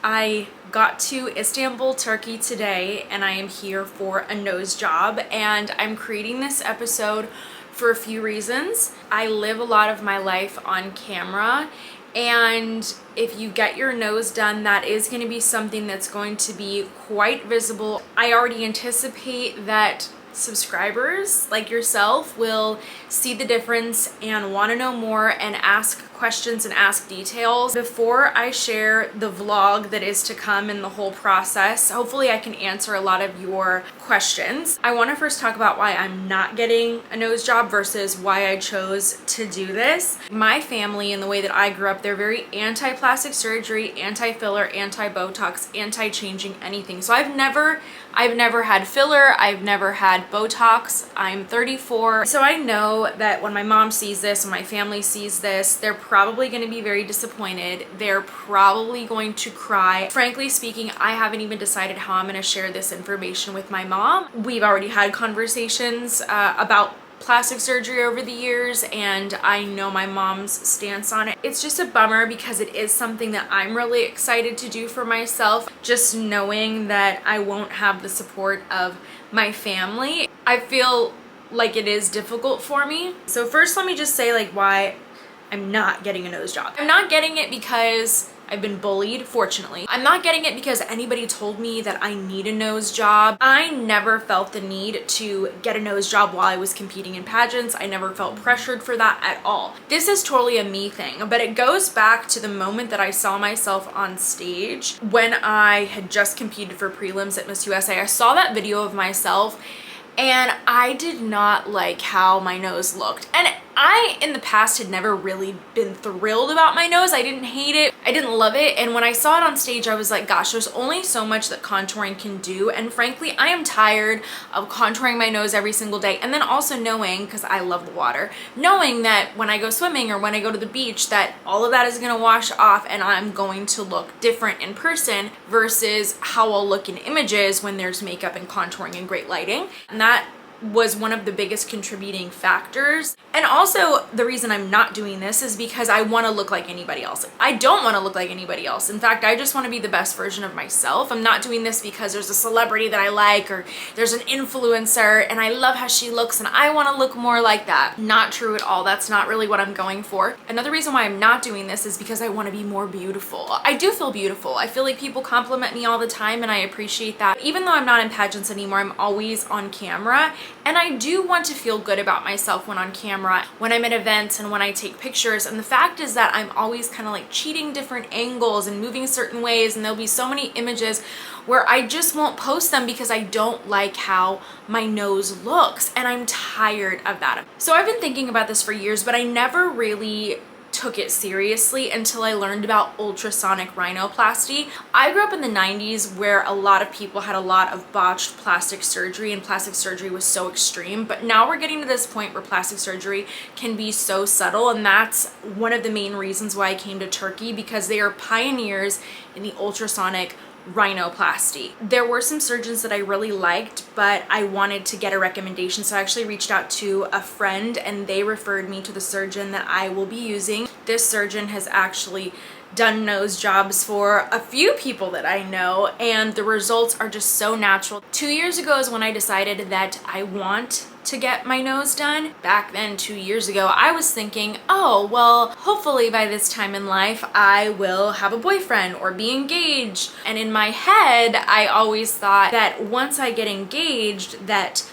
I got to Istanbul, Turkey today, and I am here for a nose job, and I'm creating this episode for a few reasons. I live a lot of my life on camera, and if you get your nose done, that is going to be something that's going to be quite visible. I already anticipate that subscribers like yourself will see the difference and want to know more and ask questions and ask details. Before I share the vlog that is to come in the whole process, hopefully I can answer a lot of your questions. I want to first talk about why I'm not getting a nose job versus why I chose to do this. My family and the way that I grew up, they're very anti-plastic surgery, anti-filler, anti-Botox, anti-changing anything. So I've never had filler, I've never had Botox. I'm 34. So I know that when my mom sees this, when my family sees this, they're probably going to be very disappointed. They're probably going to cry. Frankly speaking, I haven't even decided how I'm going to share this information with my mom. We've already had conversations about plastic surgery over the years, and I know my mom's stance on it. It's just a bummer because it is something that I'm really excited to do for myself. Just knowing that I won't have the support of my family, I feel like it is difficult for me. So first, let me just say like why I'm not getting a nose job. I'm not getting it because I've been bullied, fortunately. I'm not getting it because anybody told me that I need a nose job. I never felt the need to get a nose job while I was competing in pageants. I never felt pressured for that at all. This is totally a me thing, but it goes back to the moment that I saw myself on stage when I had just competed for prelims at Miss USA. I saw that video of myself and I did not like how my nose looked. And I, in the past, had never really been thrilled about my nose. I didn't hate it. I didn't love it. And when I saw it on stage, I was like, gosh, there's only so much that contouring can do. And frankly, I am tired of contouring my nose every single day. And then also knowing, because I love the water, knowing that when I go swimming or when I go to the beach, that all of that is going to wash off and I'm going to look different in person versus how I'll look in images when there's makeup and contouring and great lighting. And that was one of the biggest contributing factors. And also the reason I'm not doing this is because I want to look like anybody else. I don't want to look like anybody else. In fact, I just want to be the best version of myself. I'm not doing this because there's a celebrity that I like or there's an influencer and I love how she looks and I want to look more like that. Not true at all. That's not really what I'm going for. Another reason why I'm not doing this is because I want to be more beautiful. I do feel beautiful. I feel like people compliment me all the time and I appreciate that. Even though I'm not in pageants anymore, I'm always on camera. And I do want to feel good about myself when on camera, when I'm at events and when I take pictures. And the fact is that I'm always kind of like cheating different angles and moving certain ways. And there'll be so many images where I just won't post them because I don't like how my nose looks. And I'm tired of that. So I've been thinking about this for years, but I never really took it seriously until I learned about ultrasonic rhinoplasty. I grew up in the 90s where a lot of people had a lot of botched plastic surgery and plastic surgery was so extreme, but now we're getting to this point where plastic surgery can be so subtle, and that's one of the main reasons why I came to Turkey, because they are pioneers in the ultrasonic rhinoplasty. There were some surgeons that I really liked, but I wanted to get a recommendation. So I actually reached out to a friend and they referred me to the surgeon that I will be using. This surgeon has actually done nose jobs for a few people that I know, and the results are just so natural. 2 years ago is when I decided that I want to get my nose done. Back then, 2 years ago, I was thinking, oh, well, hopefully by this time in life, I will have a boyfriend or be engaged. And in my head, I always thought that once I get engaged, that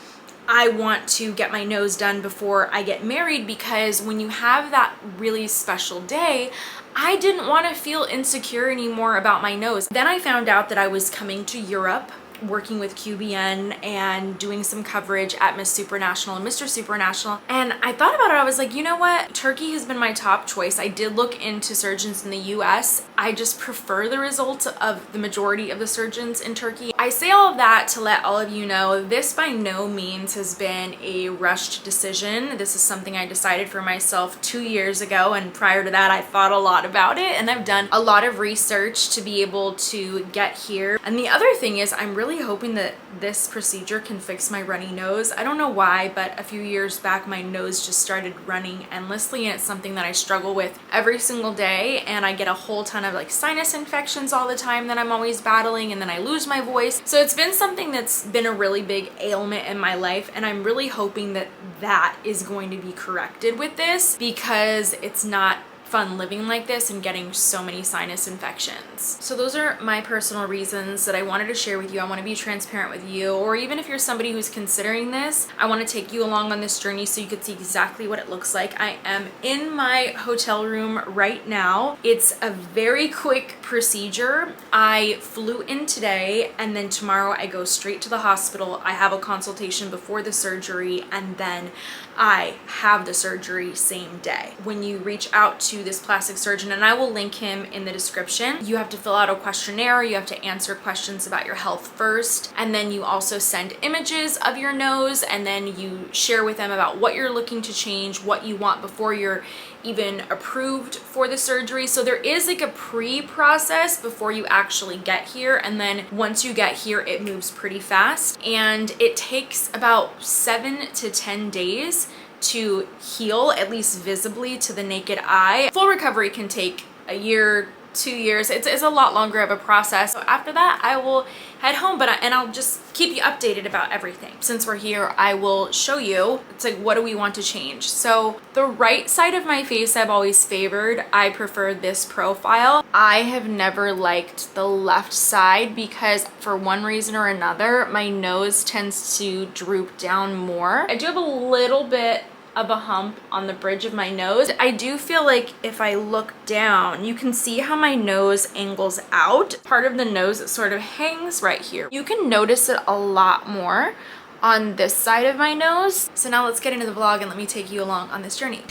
I want to get my nose done before I get married, because when you have that really special day, I didn't want to feel insecure anymore about my nose. Then I found out that I was coming to Europe, working with QBN and doing some coverage at Miss Supranational and Mr. Supranational. And I thought about it. I was like, you know what? Turkey has been my top choice. I did look into surgeons in the US. I just prefer the results of the majority of the surgeons in Turkey. I say all of that to let all of you know this by no means has been a rushed decision. This is something I decided for myself 2 years ago, and prior to that I thought a lot about it, and I've done a lot of research to be able to get here. And the other thing is I'm really really hoping that this procedure can fix my runny nose. I don't know why, but a few years back my nose just started running endlessly, and it's something that I struggle with every single day, and I get a whole ton of like sinus infections all the time that I'm always battling, and then I lose my voice. So it's been something that's been a really big ailment in my life, and I'm really hoping that that is going to be corrected with this, because it's not fun living like this and getting so many sinus infections. So those are my personal reasons that I wanted to share with you. I want to be transparent with you, or even if you're somebody who's considering this, I want to take you along on this journey so you could see exactly what it looks like. I am in my hotel room right now. It's a very quick procedure. I flew in today, and then tomorrow I go straight to the hospital. I have a consultation before the surgery, and then I have the surgery same day. When you reach out to this plastic surgeon, and I will link him in the description, you have to fill out a questionnaire. You have to answer questions about your health first, and then you also send images of your nose, and then you share with them about what you're looking to change, what you want before you're even approved for the surgery. So there is like a pre-process before you actually get here, and then once you get here it moves pretty fast, and it takes about 7 to 10 days to heal, at least visibly to the naked eye. Full recovery can take a year, 2 years. It's a lot longer of a process. So after that I will head home, and I'll just keep you updated about everything. Since we're here, I will show you, it's like, what do we want to change? So the right side of my face I've always favored. I prefer this profile. I have never liked the left side because for one reason or another, my nose tends to droop down more. I do have a little bit of a hump on the bridge of my nose. I do feel like if I look down, you can see how my nose angles out. Part of the nose that sort of hangs right here. You can notice it a lot more on this side of my nose. So now let's get into the vlog and let me take you along on this journey.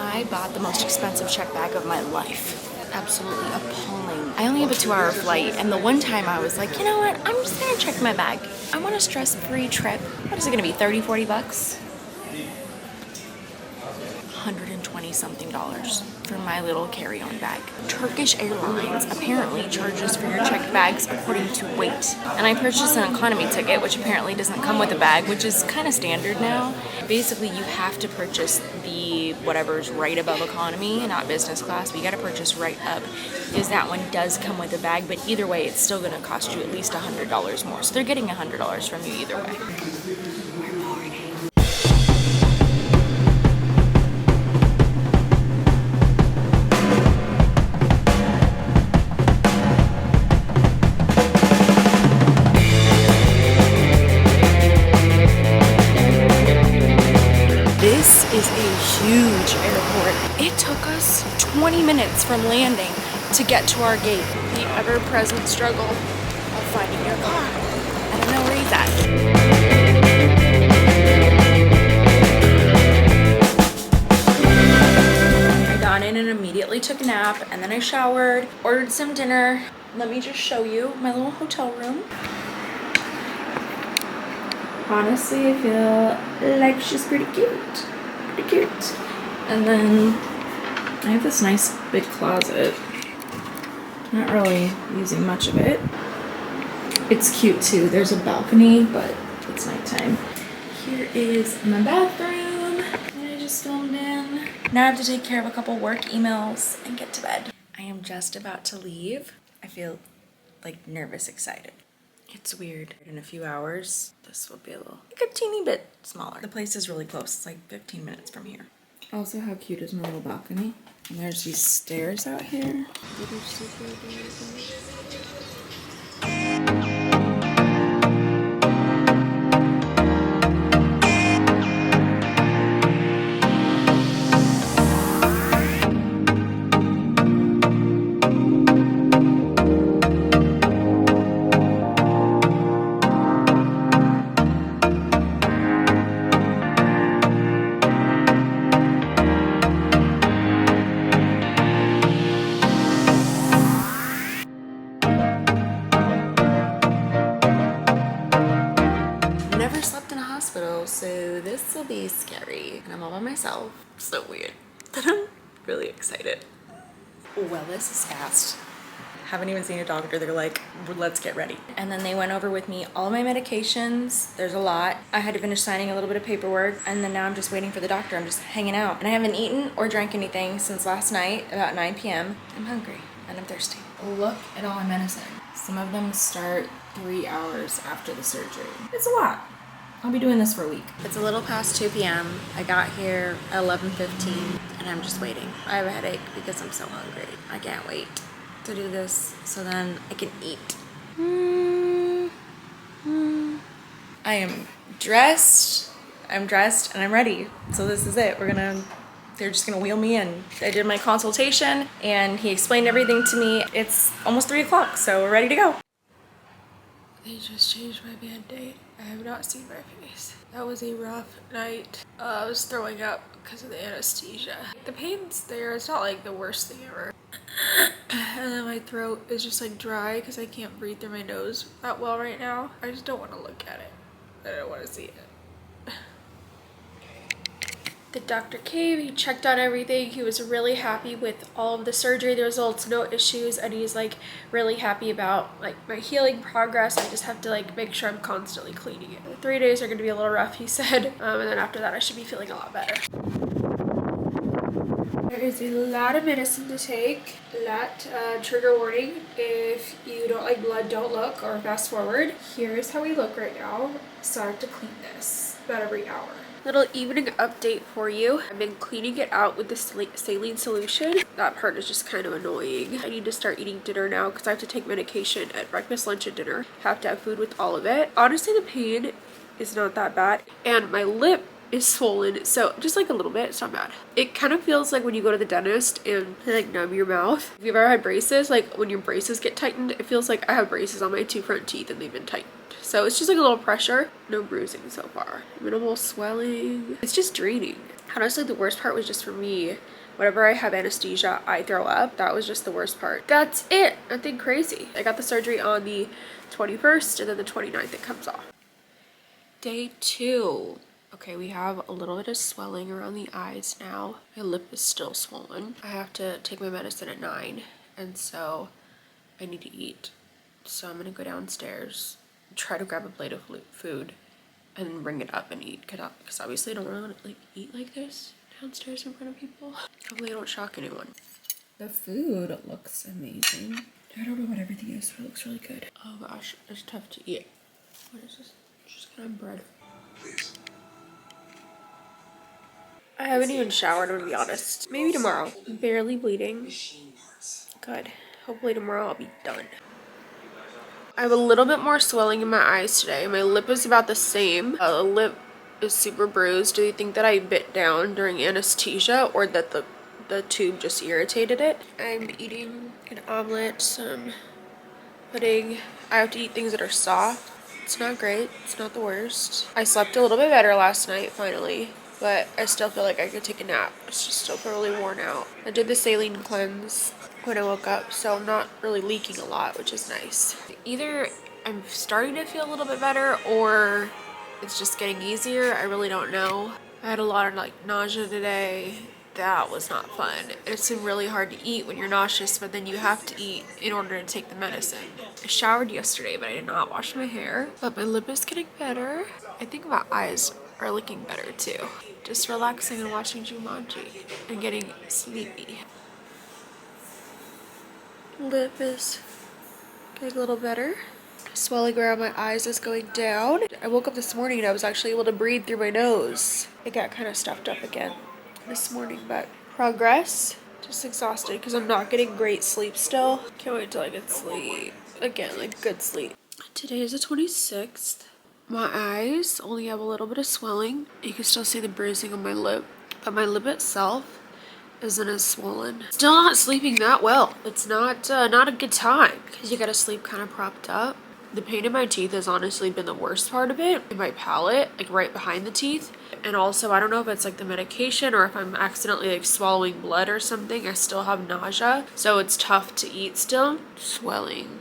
I bought the most expensive check bag of my life. Absolutely appalling. I only have a 2-hour flight, and the one time I was like, you know what, I'm just gonna check my bag. I want a stress-free trip. What is it gonna be, 30, 40 bucks? $120 something for my little carry-on bag. Turkish Airlines apparently charges for your checked bags according to weight. And I purchased an economy ticket, which apparently doesn't come with a bag, which is kind of standard now. Basically, you have to purchase the whatever's right above economy, not business class, but you gotta purchase right up, because that one does come with a bag, but either way, it's still gonna cost you at least $100 more. So they're getting $100 from you either way. This is a huge airport. It took us 20 minutes from landing to get to our gate. The ever-present struggle of finding your car. I don't know where he's at. I got in and immediately took a nap, and then I showered, ordered some dinner. Let me just show you my little hotel room. Honestly, I feel like she's pretty cute. Pretty cute. And then I have this nice big closet. Not really using much of it. It's cute too. There's a balcony, but it's nighttime. Here is my bathroom that I just filmed in. Now I have to take care of a couple work emails and get to bed. I am just about to leave. I feel like nervous, excited. It's weird. In a few hours, this will be like a teeny bit smaller. The place is really close. It's like 15 minutes from here. Also, how cute is my little balcony? And there's these stairs out here. hospital, so this will be scary. And I'm all by myself. So weird. But I'm really excited. Well, this is fast. Haven't even seen a doctor. They're like, let's get ready. And then they went over with me all my medications. There's a lot. I had to finish signing a little bit of paperwork, and then now I'm just waiting for the doctor. I'm just hanging out. And I haven't eaten or drank anything since last night, about 9 p.m. I'm hungry and I'm thirsty. Look at all my medicine. Some of them start 3 hours after the surgery. It's a lot. I'll be doing this for a week. It's a little past 2 p.m. I got here at 11:15 and I'm just waiting. I have a headache because I'm so hungry. I can't wait to do this so then I can eat. I am dressed. I'm dressed and I'm ready. So this is it. They're just gonna wheel me in. I did my consultation and he explained everything to me. It's almost 3 o'clock, so we're ready to go. They just changed my band-aid. I have not seen my face. That was a rough night. I was throwing up because of the anesthesia. The pain's there. It's not like the worst thing ever. And then my throat is just like dry because I can't breathe through my nose that well right now. I just don't want to look at it. I don't want to see it. The doctor came, he checked on everything. He was really happy with all of the surgery, the results, no issues, and he's like really happy about like my healing progress. I just have to like make sure I'm constantly cleaning it. The 3 days are gonna be a little rough, he said, and then after that I should be feeling a lot better. There is a lot of medicine to take. A lot, trigger warning, if you don't like blood, don't look, or fast forward. Here's how we look right now. So I have to clean this about every hour. Little evening update for you. I've been cleaning it out with the saline solution. That part is just kind of annoying. I need to start eating dinner now because I have to take medication at breakfast, lunch, and dinner. Have to have food with all of it. Honestly, the pain is not that bad. And my lip is swollen, so just like a little bit, it's not bad. It kind of feels like when you go to the dentist and they like numb your mouth. If you've ever had braces, like when your braces get tightened, it feels like I have braces on my 2 front teeth and they've been tightened. So it's just like a little pressure. No bruising so far. Minimal swelling. It's just draining. Honestly, the worst part was just for me. Whenever I have anesthesia, I throw up. That was just the worst part. That's it. Nothing crazy. I got the surgery on the 21st and then the 29th it comes off. Day 2. Okay, we have a little bit of swelling around the eyes now. My lip is still swollen. I have to take my medicine at 9, and so I need to eat. So I'm gonna go downstairs, try to grab a plate of food, and then bring it up and eat. Because obviously I don't want to like eat like this downstairs in front of people. Hopefully I don't shock anyone. The food looks amazing. I don't know what everything is, but it looks really good. Oh gosh, it's tough to eat. What is this? Just kind of bread. Please. I haven't even showered, I'm gonna be honest. Maybe tomorrow. I'm barely bleeding. Good. Hopefully tomorrow I'll be done. I have a little bit more swelling in my eyes today. My lip is about the same. The lip is super bruised. Do you think that I bit down during anesthesia or that the tube just irritated it? I'm eating an omelet, some pudding. I have to eat things that are soft. It's not great. It's not the worst. I slept a little bit better last night, finally. But I still feel like I could take a nap. It's just still totally worn out. I did the saline cleanse when I woke up, so I'm not really leaking a lot, which is nice. Either I'm starting to feel a little bit better or it's just getting easier. I really don't know. I had a lot of like nausea today. That was not fun. It's really hard to eat when you're nauseous, but then you have to eat in order to take the medicine. I showered yesterday, but I did not wash my hair. But my lip is getting better. I think my eyes are looking better too. Just relaxing and watching Jumanji and getting sleepy. Lip is getting a little better. Swelling around my eyes is going down. I woke up this morning and I was actually able to breathe through my nose. It got kind of stuffed up again this morning, but progress. Just exhausted because I'm not getting great sleep still. Can't wait till I get sleep. Again, like good sleep. Today is the 26th. My eyes only have a little bit of swelling. You can still see the bruising on my lip, but my lip itself isn't as swollen. Still not sleeping that well. It's not a good time because you gotta sleep kind of propped up. The pain in my teeth has honestly been the worst part of it. In my palate, like right behind the teeth. And also, I don't know if it's like the medication or if I'm accidentally like swallowing blood or something. I still have nausea, so it's tough to eat still. Swelling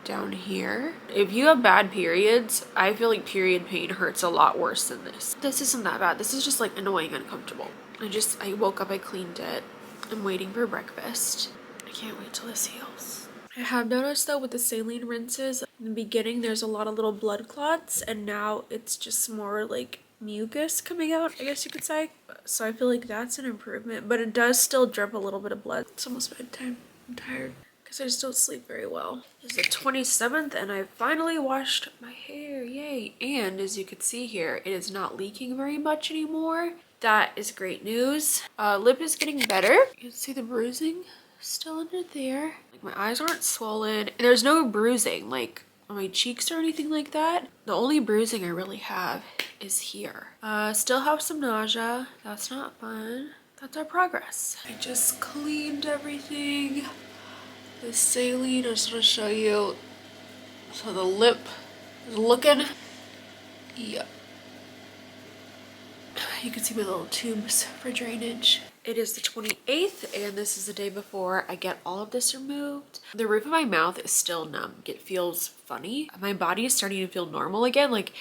down here. If you have bad periods, I feel like period pain hurts a lot worse than this. This isn't that bad. This is just like annoying, uncomfortable. I woke up, I cleaned it. I'm waiting for breakfast. I can't wait till this heals. I have noticed though with the saline rinses, in the beginning there's a lot of little blood clots, and now it's just more like mucus coming out, I guess you could say. So I feel like that's an improvement, but it does still drip a little bit of blood. It's almost bedtime. I'm tired because I just don't sleep very well. It's the 27th and I finally washed my hair, yay. And as you can see here, it is not leaking very much anymore. That is great news. Lip is getting better. You can see the bruising still under there. Like my eyes aren't swollen. And there's no bruising like on my cheeks or anything like that. The only bruising I really have is here. Still have some nausea. That's not fun. That's our progress. I just cleaned everything. The saline, I just want to show you. So the lip is looking. Yep. You can see my little tubes for drainage. It is the 28th and this is the day before I get all of this removed. The roof of my mouth is still numb. It feels funny. My body is starting to feel normal again. Like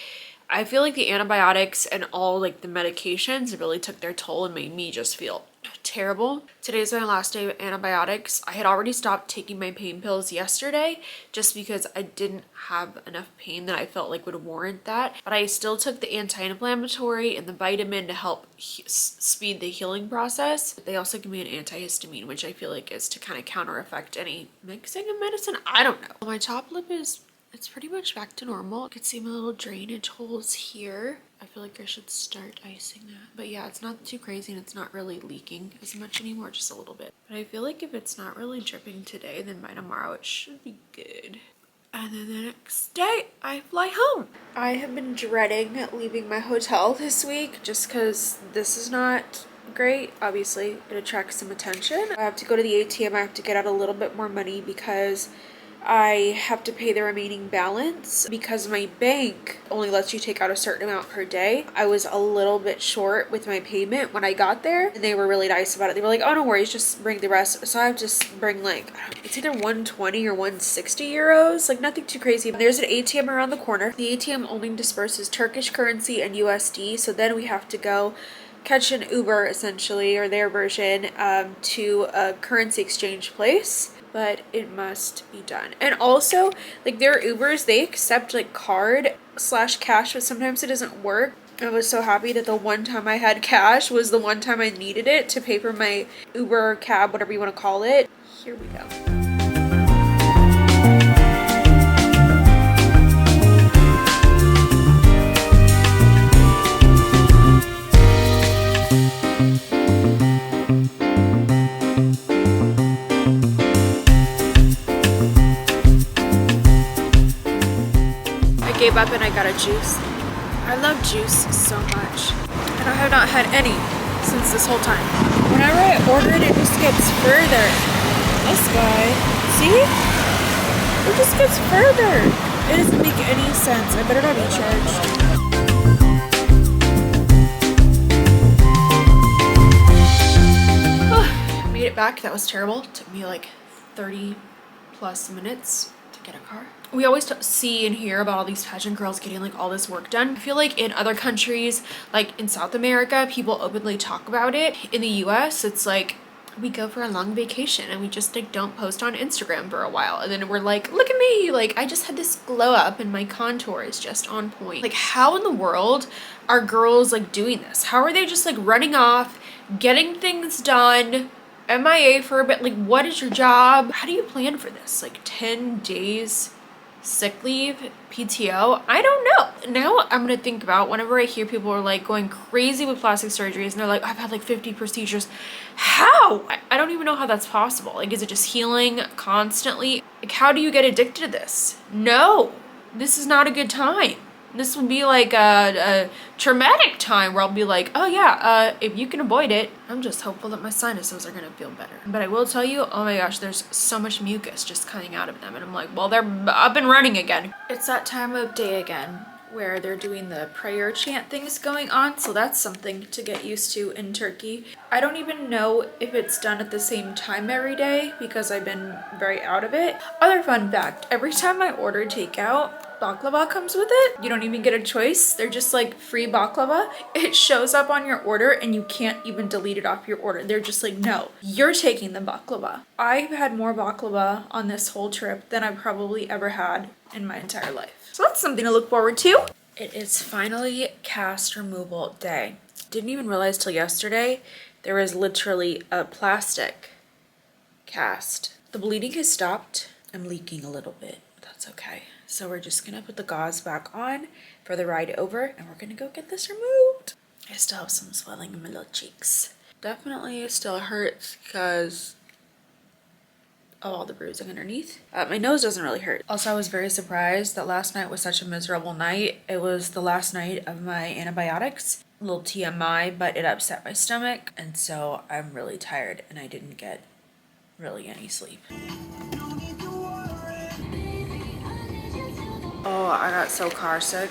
I feel like the antibiotics and all like the medications really took their toll and made me just feel terrible. Today's my last day of antibiotics. I had already stopped taking my pain pills yesterday just because I didn't have enough pain that I felt like would warrant that. But I still took the anti-inflammatory and the vitamin to help speed the healing process. They also give me an antihistamine, which I feel like is to kind of counter effect any mixing of medicine. I don't know. My top lip it's pretty much back to normal. You can see my little drainage holes here. I feel like I should start icing that. But yeah, it's not too crazy and it's not really leaking as much anymore, just a little bit. But I feel like if it's not really dripping today, then by tomorrow it should be good. And then the next day, I fly home. I have been dreading leaving my hotel this week just because this is not great. Obviously, it attracts some attention. I have to go to the ATM. I have to get out a little bit more money because I have to pay the remaining balance because my bank only lets you take out a certain amount per day. I was a little bit short with my payment when I got there and they were really nice about it. They were like, oh, no worries, just bring the rest. So I have to bring like, it's either 120 or 160 euros, like nothing too crazy. There's an ATM around the corner. The ATM only disperses Turkish currency and USD. So then we have to go catch an Uber essentially, or their version, to a currency exchange place. But it must be done. And also, like their Ubers, they accept like card/cash, but sometimes it doesn't work. I was so happy that the one time I had cash was the one time I needed it to pay for my Uber, cab, whatever you want to call it. Here we go. Gave up and I got a juice. I love juice so much and I have not had any since this whole time. Whenever I order it, it just gets further. This guy, see? It just gets further. It doesn't make any sense. I better not be charged. Made it back. That was terrible. It took me like 30 plus minutes to get a car. We always see and hear about all these pageant girls getting like all this work done. I feel like in other countries, like in South America, people openly talk about it. In the US, it's like we go for a long vacation and we just like don't post on Instagram for a while. And then we're like, look at me, like I just had this glow up and my contour is just on point. Like how in the world are girls like doing this? How are they just like running off, getting things done, MIA for a bit? Like what is your job? How do you plan for this? Like 10 days sick leave, PTO? I don't know. Now I'm gonna think about whenever I hear people are like going crazy with plastic surgeries and they're like, I've had like 50 procedures. How? I don't even know how that's possible. Like, is it just healing constantly? Like, how do you get addicted to this? No, this is not a good time. This would be like a traumatic time where I'll be like, oh yeah, if you can avoid it. I'm just hopeful that my sinuses are gonna feel better. But I will tell you, oh my gosh, there's so much mucus just coming out of them. And I'm like, well, they're up and running again. It's that time of day again where they're doing the prayer chant things going on, so that's something to get used to in Turkey. I don't even know if it's done at the same time every day because I've been very out of it. Other fun fact, every time I order takeout, baklava comes with it. You don't even get a choice. They're just like free baklava. It shows up on your order and you can't even delete it off your order. They're just like, no, you're taking the baklava. I've had more baklava on this whole trip than I've probably ever had in my entire life. So that's something to look forward to. It is finally cast removal day. Didn't even realize till yesterday there was literally a plastic cast. The bleeding has stopped. I'm leaking a little bit. That's okay. So we're just gonna put the gauze back on for the ride over and we're gonna go get this removed. I still have some swelling in my little cheeks. Definitely still hurts because of all the bruising underneath. My nose doesn't really hurt. Also, I was very surprised that last night was such a miserable night. It was the last night of my antibiotics. A little TMI, but it upset my stomach and so I'm really tired and I didn't get really any sleep. Oh, I got so car sick.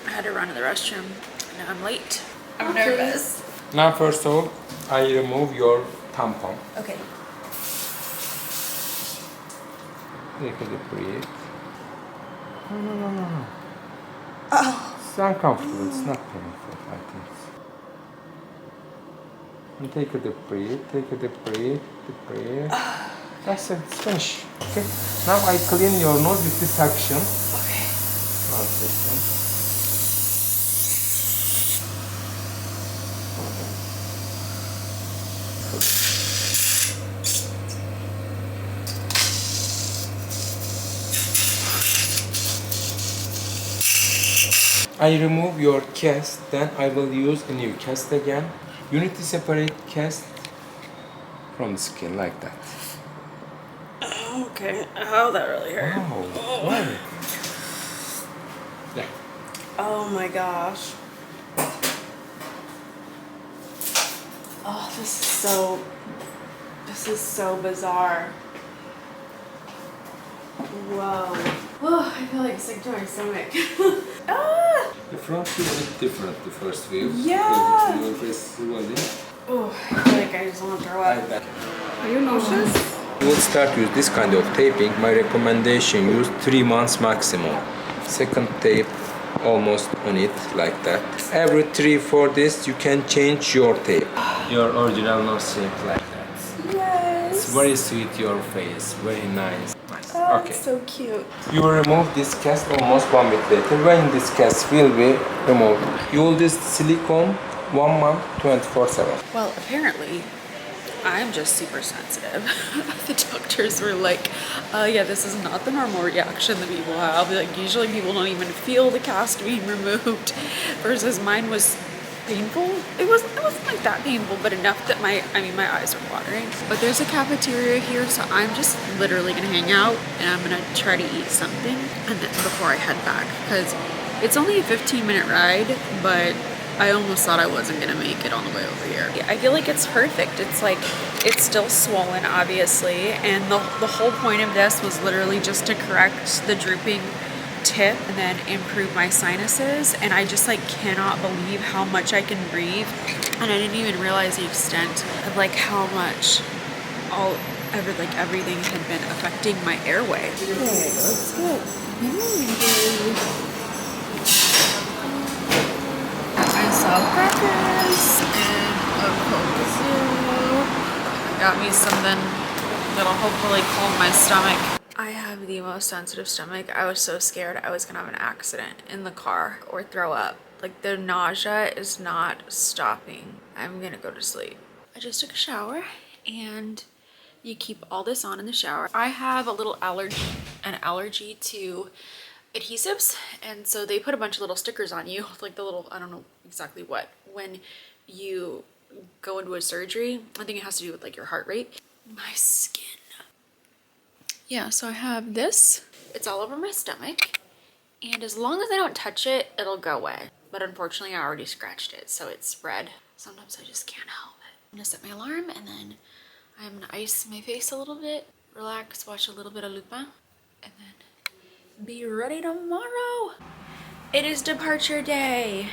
I had to run to the restroom. Now I'm late. I'm nervous. Now first of all, I remove your tampon. Okay. Take a deep breath. No. Oh. It's uncomfortable, it's not painful, I think. And take a deep breath, deep breath. That's it, it's finished. Okay. Now I clean your nose with this suction. Okay. One second. I remove your cast, then I will use a new cast again. You need to separate cast from the skin like that. Okay. Oh, that really hurt. Oh, why? Yeah. Oh my gosh. Oh, this is so bizarre. Whoa. Oh, I feel like sick to my stomach. Ah! The front view is a bit different, the first view. Yeah. Because your face is rolling. Oh, I feel like I just want to throw up. Are you nauseous? You will start use this kind of taping. My recommendation use 3 months maximum. Second tape almost on it like that. Every 3-4 days you can change your tape. Your original nose shape like that. Yes. It's very sweet your face, very nice. Oh, Okay. it's so cute. You will remove this cast almost 1 week later. When this cast will be removed, you will use silicone 1 month 24/7. Well, apparently, I'm just super sensitive. The doctors were like, yeah, this is not the normal reaction that people have. Like, usually people don't even feel the cast being removed, versus mine was painful. It wasn't like that painful, but enough that my eyes were watering. But there's a cafeteria here, so I'm just literally gonna hang out and I'm gonna try to eat something and then before I head back, because it's only a 15-minute ride, but I almost thought I wasn't gonna make it on the way over here. Yeah, I feel like it's perfect. It's like, it's still swollen, obviously, and the whole point of this was literally just to correct the drooping tip and then improve my sinuses, and I just like cannot believe how much I can breathe, and I didn't even realize the extent of like how much everything had been affecting my airway. Okay, let's get I saw crackers and a Coke Zero. Got me something that'll hopefully calm my stomach. I have the most sensitive stomach. I was so scared I was gonna have an accident in the car or throw up. Like, the nausea is not stopping. I'm gonna go to sleep. I just took a shower and you keep all this on in the shower. I have an allergy to adhesives, and so they put a bunch of little stickers on you, like the little, I don't know exactly what, when you go into a surgery. I think it has to do with like your heart rate. My skin. Yeah, so I have this. It's all over my stomach, and as long as I don't touch it, it'll go away. But unfortunately, I already scratched it, so it's red. Sometimes I just can't help it. I'm gonna set my alarm, and then I'm gonna ice my face a little bit, relax, watch a little bit of Lupin, and then be ready tomorrow. It is departure day.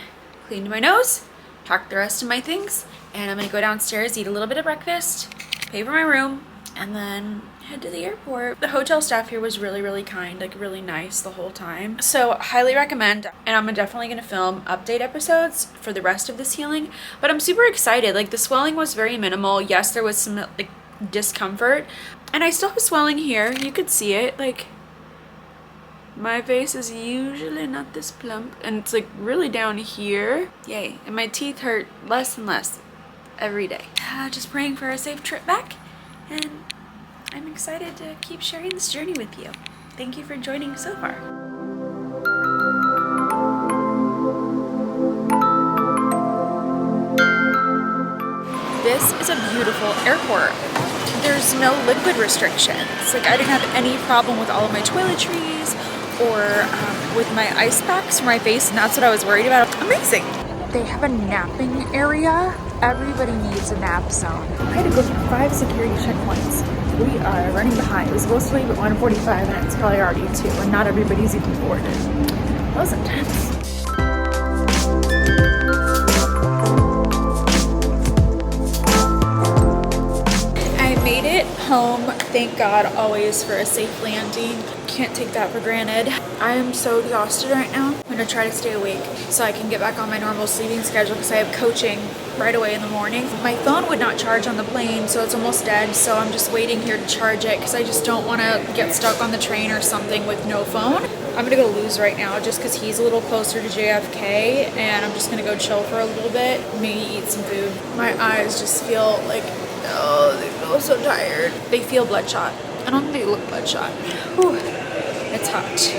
Cleaned my nose, packed the rest of my things, and I'm gonna go downstairs, eat a little bit of breakfast, pay for my room, and then head to the airport. The hotel staff here was really, really kind, like really nice the whole time. So highly recommend, and I'm definitely gonna film update episodes for the rest of this healing, but I'm super excited. Like the swelling was very minimal. Yes, there was some like discomfort, and I still have swelling here. You could see it, like my face is usually not this plump, and it's like really down here. Yay. And my teeth hurt less and less every day. Just praying for a safe trip back, and I'm excited to keep sharing this journey with you. Thank you for joining so far. This is a beautiful airport. There's no liquid restrictions. Like I didn't have any problem with all of my toiletries or with my ice packs for my face, and that's what I was worried about. Amazing. They have a napping area. Everybody needs a nap zone. I had to go through 5 security checkpoints. We are running behind. It was supposed to leave at 1:45 and it's probably already 2, and not everybody's even boarded. That was intense. Made it home, thank God always for a safe landing. Can't take that for granted. I am so exhausted right now. I'm gonna try to stay awake so I can get back on my normal sleeping schedule because I have coaching right away in the morning. My phone would not charge on the plane, so it's almost dead, so I'm just waiting here to charge it because I just don't want to get stuck on the train or something with no phone. I'm gonna go lose right now just because he's a little closer to JFK, and I'm just gonna go chill for a little bit, maybe eat some food. My eyes just feel like, oh, they feel so tired. They feel bloodshot. I don't think they look bloodshot. Whew. It's hot.